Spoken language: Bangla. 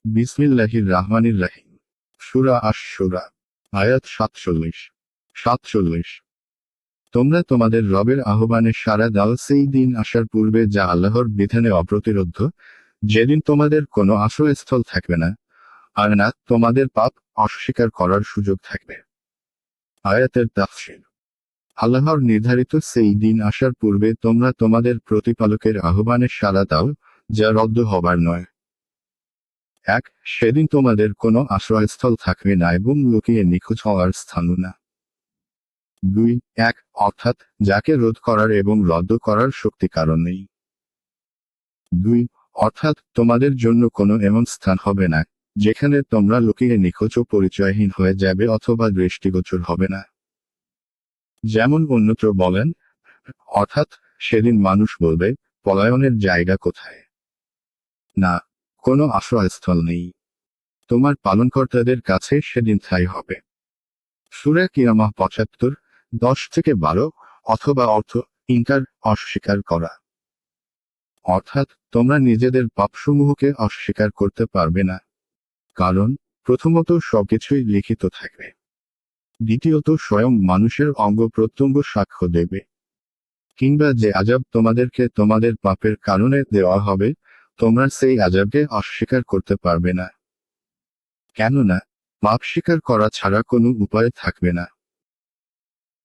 বিসমিল্লাহির রাহমানির রাহিম। সূরা আশ-শূরা, আয়াত 47। তোমরা তোমাদের রবের আহ্বানে সাড়া দাও সেই দিন আসার পূর্বে যা আল্লাহর বিধানে অপ্রতিরোধ্য, যেদিন তোমাদের কোনো আশ্রয়স্থল থাকবে না, আর না তোমাদের পাপ অস্বীকার করার সুযোগ থাকবে। আয়াতের তাফসীর। আল্লাহর নির্ধারিত সেই দিন আসার পূর্বে তোমরা তোমাদের প্রতিপালকের আহ্বানে সাড়া দাও, যা রদ্দ হবার নয়। 1. সেদিন তোমাদের কোনো আশ্রয়স্থল থাকবে না এবং লুকিয়ে নিখোঁজ হওয়ার স্থানও না। 2. অর্থাৎ যাকে রোধ করার এবং রদ্দ করার শক্তি কারণ নেই। 2. অর্থাৎ তোমাদের জন্য কোনো এমন স্থান হবে না, যেখানে তোমরা লুকিয়ে নিখোঁজ ও পরিচয়হীন হয়ে যাবে অথবা দৃষ্টিগোচর হবে না। যেমন অন্যত্র বলেন, অর্থাৎ সেদিন মানুষ বলবে, পলায়নের জায়গা কোথায়? না, কোনো আশ্রয়স্থল নেই। তোমার পালনকর্তাদের কাছে সেদিন ঠাঁই হবে। সূরা কিয়ামাহ ৭৫, 10-12, অথবা অর্থ, ইনকার, অস্বীকার করা। অর্থাৎ তোমরা নিজেদের পাপসমূহকে অস্বীকার করতে পারবে না। কারণ, প্রথমত সবকিছুই লিখিত থাকবে। দ্বিতীয়ত স্বয়ং মানুষের অঙ্গ প্রত্যঙ্গ সাক্ষ্য দেবে। কিংবা যে আযাব তোমাদেরকে তোমাদের পাপের কারণে দেওয়া হবে, তোমরা সেই আযাবকে অস্বীকার করতে পারবে না। কেননা, পাপ স্বীকার করা ছাড়া কোনো উপায় থাকবে না।